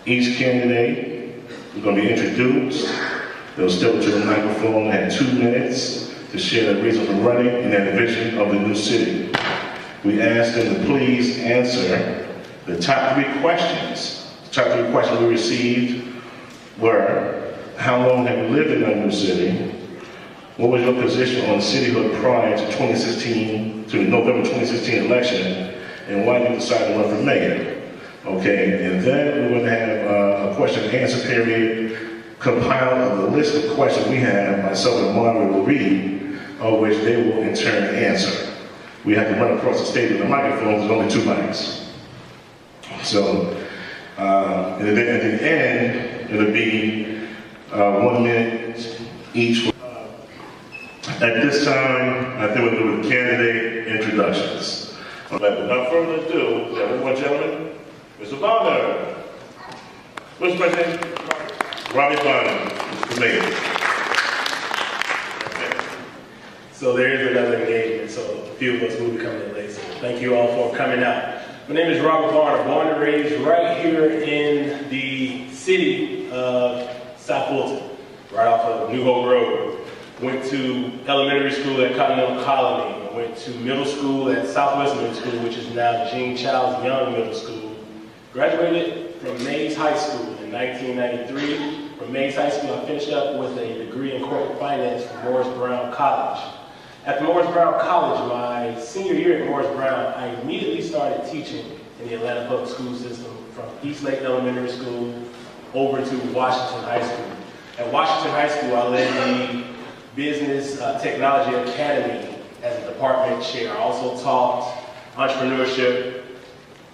Each candidate is going to be introduced. They'll step to the microphone and have 2 minutes to share their reason for running and their vision of the new city. We asked them to please answer the top 3 questions. The top 3 questions we received were, how long have you lived in our new city? What was your position on cityhood prior to the November 2016 election? And why did you decide to run for mayor? Okay, and then we're going to have a question and answer period compiled of the list of questions we have. Myself and Mayoral will read, of which they will in turn answer. We have to run across the stage with the microphones. There's only 2 mics. So, and then at the end, it'll be 1 minute each. At this time, I think we'll do the candidate introductions. But without further ado, ladies and gentlemen, Mr. Bonner. Mr. President, Robbie Bonner, Mr. Mayor. So there is another engagement, so a few of us will be coming in late. So thank you all for coming out. My name is Robert Bonner, born and raised right here in the city of South Fulton, right off of New Hope Road. Went to elementary school at Continental Colony. I went to middle school at Southwest Middle School, which is now Gene Childs Young Middle School. Graduated from Mays High School in 1993. From Mays High School, I finished up with a degree in corporate finance from Morris Brown College. After Morris Brown College, my senior year at Morris Brown, I immediately started teaching in the Atlanta public school system from East Lake Elementary School over to Washington High School. At Washington High School, I led the Business Technology Academy as a department chair. I also taught entrepreneurship,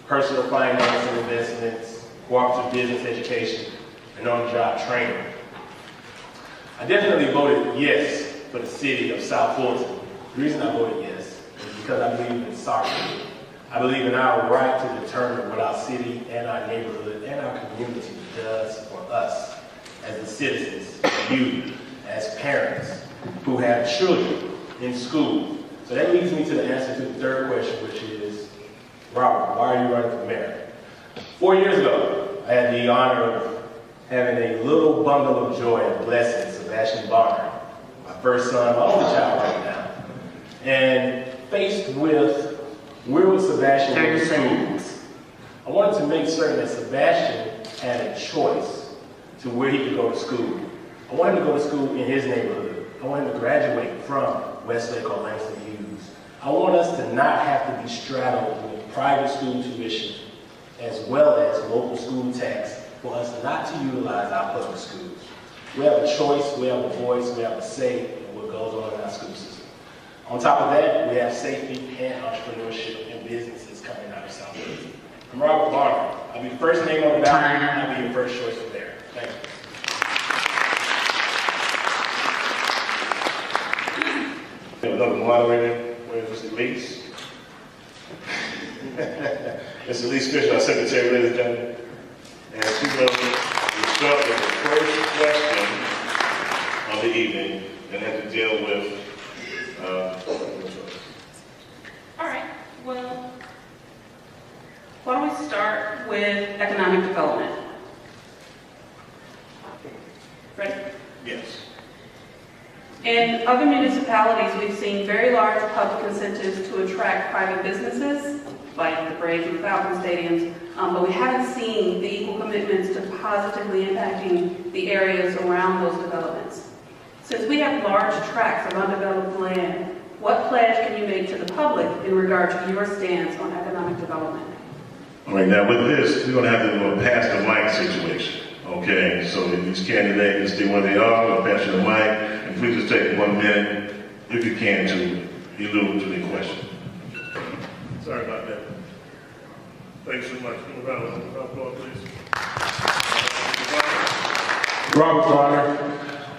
personal finance and investments, cooperative business education, and on-the-job training. I definitely voted yes for the city of South Fulton. The reason I voted yes is because I believe in sovereignty. I believe in our right to determine what our city and our neighborhood and our community does for us as the citizens, you as parents who have children in school. So that leads me to the answer to the third question, which is, Robert, why are you running for mayor? 4 years ago, I had the honor of having a little bundle of joy and blessing, Sebastian Bonner, my first son, my only child right now. And faced with where would Sebastian go to school, I wanted to make certain that Sebastian had a choice to where he could go to school. I wanted him to go to school in his neighborhood. I want him to graduate from Westlake or Langston Hughes. I want us to not have to be straddled with private school tuition as well as local school tax for us not to utilize our public schools. We have a choice, we have a voice, we have a say in what goes on in our school system. On top of that, we have safety and entrepreneurship and businesses coming out of South Fulton. I'm Robert Bonner. I'll be the first name on the ballot. I'll be your first choice for mayor. Thank you. Another moderator, Mr. Lease. Mr. Lease Fisher, our secretary, ladies and gentlemen. And she will start with the first question of the evening and have to deal with. All right, well, why don't we start with economic development? Ready? Yes. In other municipalities, we've seen very large public incentives to attract private businesses, like the Braves and Falcon stadiums, but we haven't seen the equal commitments to positively impacting the areas around those developments. Since we have large tracts of undeveloped land, what pledge can you make to the public in regard to your stance on economic development? All right, now with this, we're going to have to do a pass the mic situation. Okay, so if these candidates stay where they are, we'll pass you the mic, and please just take 1 minute, if you can, to allude to the question. Sorry about that. Thanks so much. Come around with the applause, please. Robert Bonner.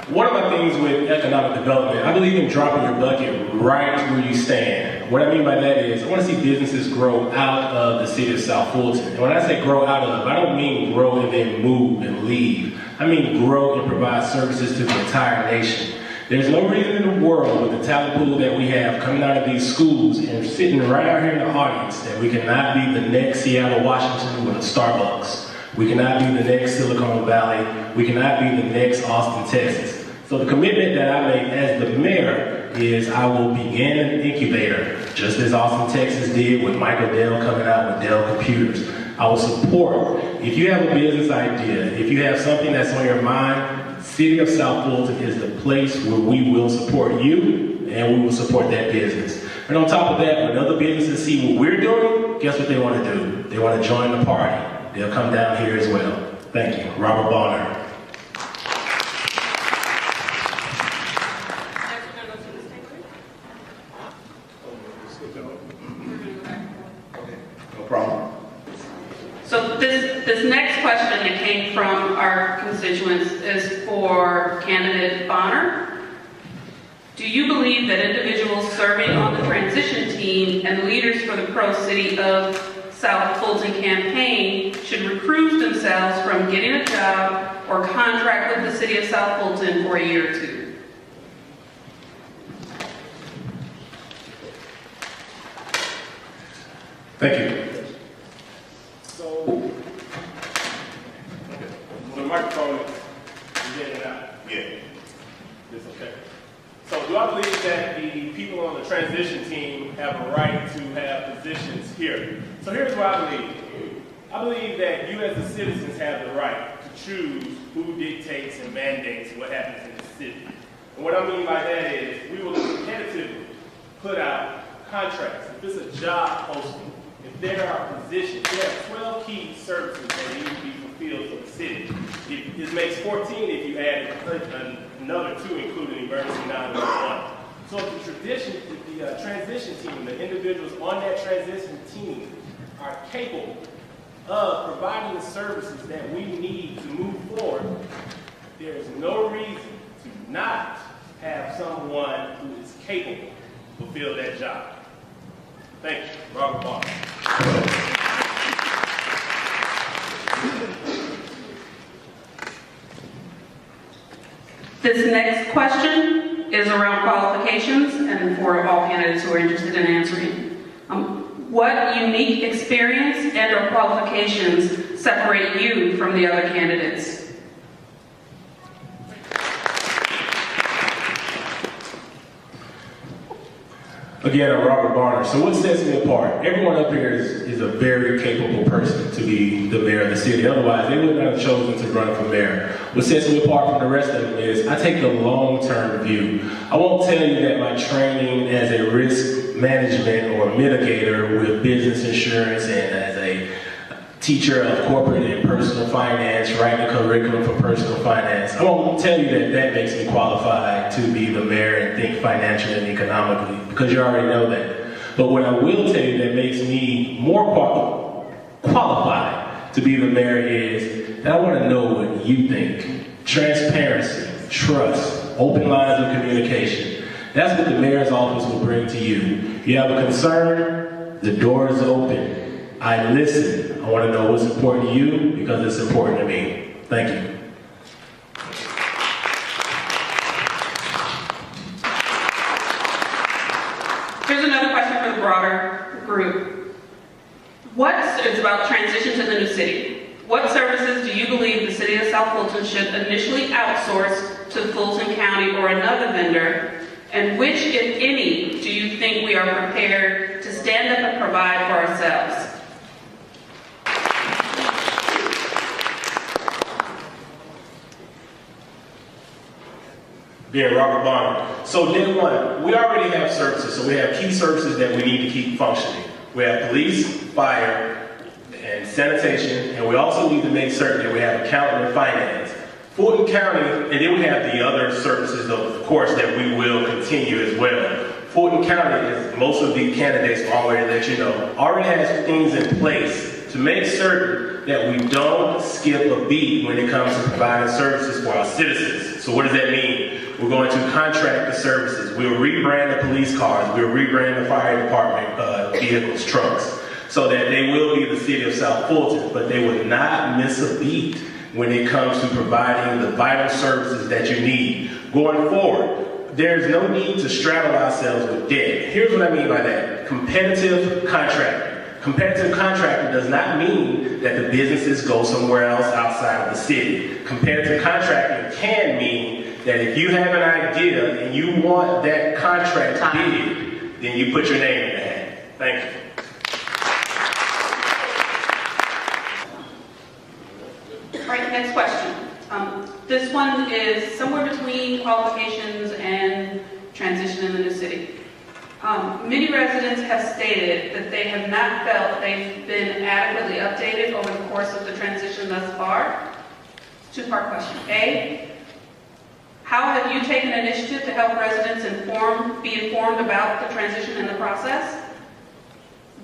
One of my things with economic development, I believe in dropping your bucket right where you stand. What I mean by that is, I want to see businesses grow out of the city of South Fulton. And when I say grow out of, I don't mean grow and then move and leave. I mean grow and provide services to the entire nation. There's no reason in the world with the talent pool that we have coming out of these schools and sitting right out here in the audience that we cannot be the next Seattle, Washington with a Starbucks. We cannot be the next Silicon Valley. We cannot be the next Austin, Texas. So the commitment that I make as the mayor is I will begin an incubator, just as Austin, Texas did with Michael Dell coming out with Dell Computers. I will support, if you have a business idea, if you have something that's on your mind, City of South Fulton is the place where we will support you and we will support that business. And on top of that, when other businesses see what we're doing, guess what they want to do? They want to join the party. They'll come down here as well. Thank you. Robert Bonner. No problem. So this next question that came from our constituents is for candidate Bonner. Do you believe that individuals serving on the transition team and leaders for the Pro-City of South Fulton campaign should recruit themselves from getting a job or contract with the City of South Fulton for a year or two? Thank you. So the microphone is getting it out. Yeah. It's okay. So do I believe that the people on the transition team have a right to have positions here? So here's what I believe. I believe that you as the citizens have the right to choose who dictates and mandates what happens in the city. And what I mean by that is we will competitively put out contracts. If it's a job posting, if there are positions, there are 12 key services that need to be fulfilled for the city. It makes 14 if you add another 2, including emergency 911. So if the transition team, the individuals on that transition team are capable of providing the services that we need to move forward, there is no reason to not have someone who is capable to fulfill that job. Thank you. Robert Bonner. This next question is around qualifications and for all candidates who are interested in answering. What unique experience and or qualifications separate you from the other candidates? Again, I'm Robert Bonner. So what sets me apart? Everyone up here is a very capable person to be the mayor of the city. Otherwise, they would not have chosen to run for mayor. What sets me apart from the rest of them is I take the long-term view. I won't tell you that my training as a risk management or mitigator with business insurance and as a teacher of corporate and personal finance, writing a curriculum for personal finance, I won't tell you that that makes me qualified to be the mayor and think financially and economically, because you already know that. But what I will tell you that makes me more qualified to be the mayor is that I want to know what you think. Transparency, trust, open lines of communication. That's what the mayor's office will bring to you. You have a concern, the door is open. I listen. I want to know what's important to you because it's important to me. Thank you. Here's another question for the broader group. It's about transition to the new city. What services do you believe the City of South Fulton should initially outsource to Fulton County or another vendor? And which, if any, do you think we are prepared to stand up and provide for ourselves? Again, Robert Bonner. So day one, we already have services. So we have key services that we need to keep functioning. We have police, fire, and sanitation, and we also need to make certain that we have accounting and finance. Fulton County, and then we have the other services, of course, that we will continue as well. Fulton County, as most of the candidates already let you know, already has things in place to make certain that we don't skip a beat when it comes to providing services for our citizens. So what does that mean? We're going to contract the services. We'll rebrand the police cars. We'll rebrand the fire department vehicles, trucks, so that they will be the City of South Fulton, but they will not miss a beat when it comes to providing the vital services that you need. Going forward, there's no need to straddle ourselves with debt. Here's what I mean by that. Competitive contracting. Compared to the contractor does not mean that the businesses go somewhere else outside of the city. Compared to contracting can mean that if you have an idea and you want that contract bid, then you put your name in the hat. Thank you. All right, next question. This one is somewhere between qualifications and transition in the new city. Many residents have stated that they have not felt they've been adequately updated over the course of the transition thus far. Two-part question. A, how have you taken initiative to help residents be informed about the transition and the process?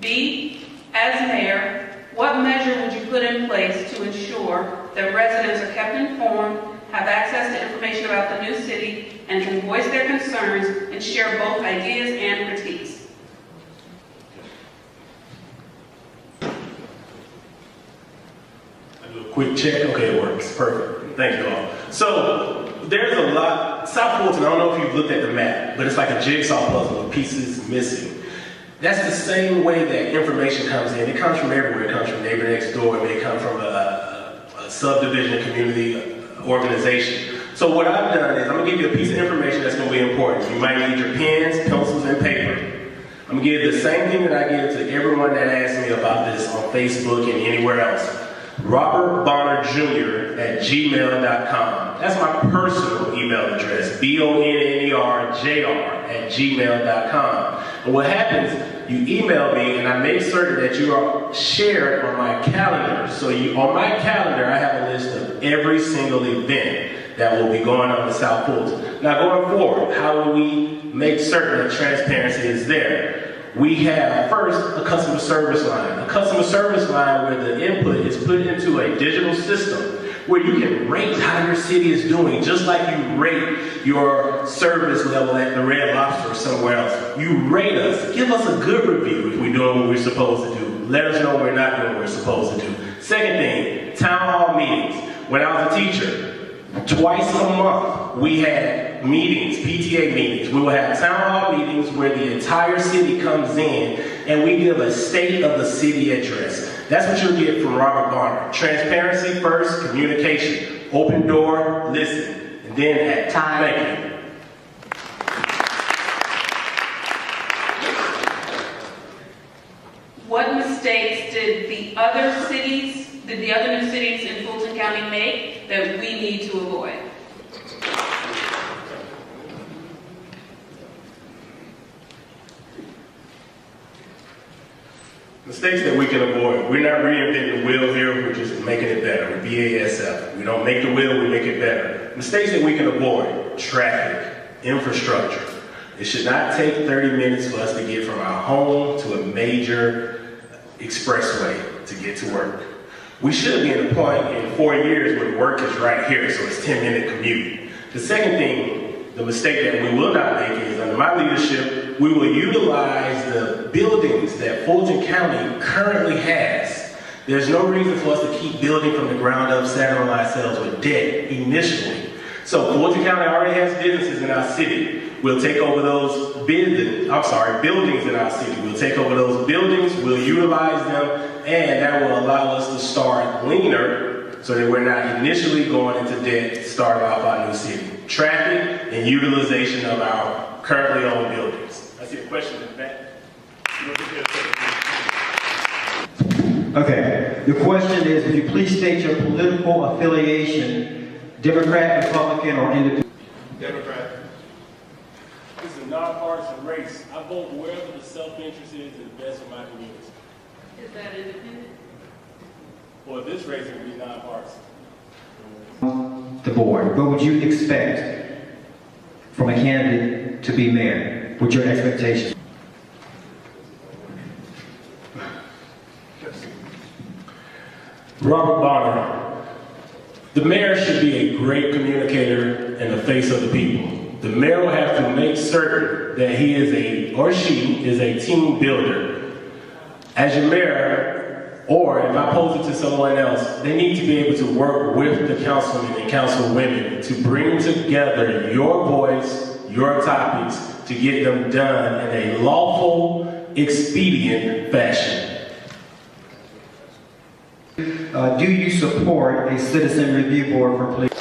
B, as mayor, what measure would you put in place to ensure that residents are kept informed, have access to information about the new city, and can voice their concerns and share both ideas and critiques? I do a quick check. Okay, it works. Perfect. Thank you all. So there's a lot. South Fulton, I don't know if you've looked at the map, but it's like a jigsaw puzzle with pieces missing. That's the same way that information comes in. It comes from everywhere. It comes from neighbor next door. It may come from a subdivision community organization. So what I've done is I'm going to give you a piece of information that's going to be important. You might need your pens, pencils, and paper. I'm going to give the same thing that I give to everyone that asks me about this on Facebook and anywhere else. Robert Bonner Jr. at gmail.com. That's my personal email address, BONNERJR@gmail.com. And what happens, you email me and I make certain that you are shared on my calendar. So on my calendar, I have a list of every single event that will be going on in South Fulton. Now going forward, how do we make certain that transparency is there? We have, first, a customer service line. A customer service line where the input is put into a digital system where you can rate how your city is doing, just like you rate your service level at the Red Lobster or somewhere else. You rate us. Give us a good review if we're doing what we're supposed to do. Let us know we're not doing what we're supposed to do. Second thing, town hall meetings. When I was a teacher, twice a month, we had meetings, PTA meetings. We will have town hall meetings where the entire city comes in and we give a state of the city address. That's what you'll get from Robert Bonner. Transparency first, communication. Open door, listen, and then act. Thank you. What mistakes did the other new cities in Fulton County make that we need to avoid? Mistakes that we can avoid. We're not reinventing the wheel here, we're just making it better. We're BASF. We don't make the wheel, we make it better. Mistakes that we can avoid. Traffic, infrastructure. It should not take 30 minutes for us to get from our home to a major expressway to get to work. We should be in a point in 4 years where work is right here, so it's a 10-minute commute. The second thing, the mistake that we will not make is, under my leadership, we will utilize the buildings that Fulton County currently has. There's no reason for us to keep building from the ground up, saddling ourselves with debt initially. So Fulton County already has businesses in our city. We'll take over those buildings in our city. We'll take over those buildings, we'll utilize them, and that will allow us to start leaner so that we're not initially going into debt to start off our new city. Traffic and utilization of our currently owned buildings. I see a question in the back. Okay, the question is, would you please state your political affiliation, Democrat, Republican, or Independent? Democrat. This is a nonpartisan race. I vote wherever the self-interest is best for my community. Is that independent? Well, this race would be nonpartisan. The board, what would you expect from a candidate to be mayor? What's your expectations? Robert Bonner. The mayor should be a great communicator and the face of the people. The mayor will have to make certain that he is or she is a team builder. As your mayor, or if I pose it to someone else, they need to be able to work with the councilmen and councilwomen to bring together your voice, your topics, to get them done in a lawful, expedient fashion. do you support a citizen review board for police?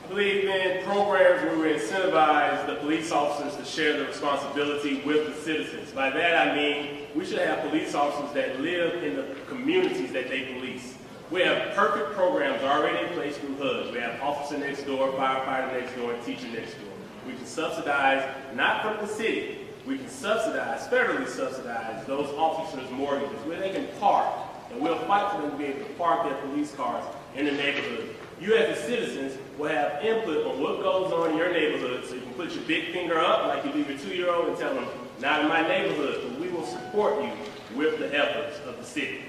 I believe in programs where we incentivize the police officers to share the responsibility with the citizens. By that I mean we should have police officers that live in the communities that they police. We have perfect programs already in place through HUD. We have officer next door, firefighter next door, and teacher next door. We can subsidize, not from the city, we can subsidize, federally subsidize those officers' mortgages where they can park, and we'll fight for them to be able to park their police cars in the neighborhood. You as the citizens will have input on what goes on in your neighborhood, so you can put your big finger up like you do your 2-year-old and tell them, not in my neighborhood, but we will support you with the efforts of the city.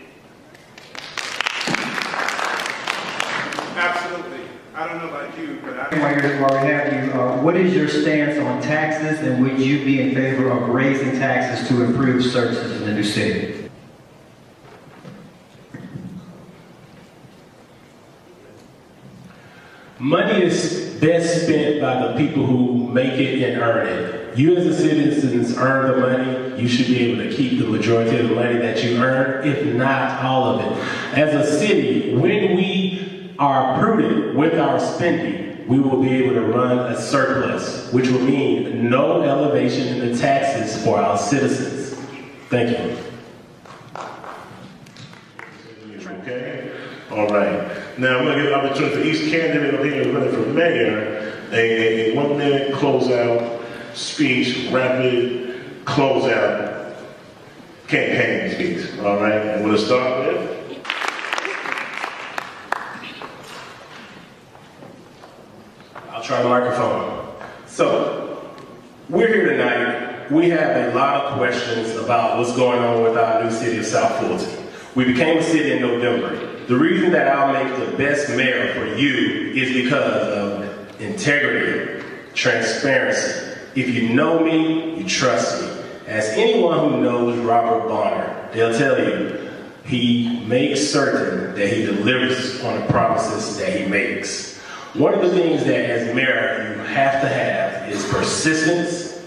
Absolutely. I don't know about you, but While we have you, what is your stance on taxes, and would you be in favor of raising taxes to improve services in the new city? Money is best spent by the people who make it and earn it. You as a citizens earn the money. You should be able to keep the majority of the money that you earn, if not all of it. As a city, when we are prudent with our spending, we will be able to run a surplus, which will mean no elevation in the taxes for our citizens. Thank you. Okay? All right. Now, I'm going to give an opportunity for each candidate up here running for mayor a 1-minute closeout speech, rapid closeout campaign speech. All right? And we'll start with. I'll try the microphone. So, we're here tonight. We have a lot of questions about what's going on with our new city of South Fulton. We became a city in November. The reason that I'll make the best mayor for you is because of integrity, transparency. If you know me, you trust me. As anyone who knows Robert Bonner, they'll tell you he makes certain that he delivers on the promises that he makes. One of the things that as mayor you have to have is persistence,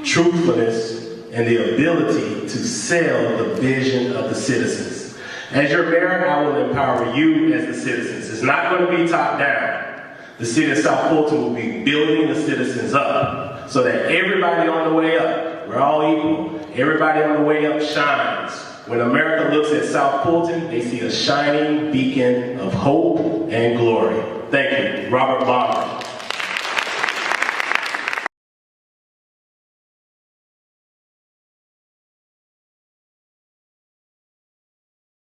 truthfulness, and the ability to sell the vision of the citizens. As your mayor, I will empower you as the citizens. It's not going to be top down. The city of South Fulton will be building the citizens up so that everybody on the way up, we're all equal, everybody on the way up shines. When America looks at South Fulton, they see a shining beacon of hope and glory. Thank you. Robert Bonner.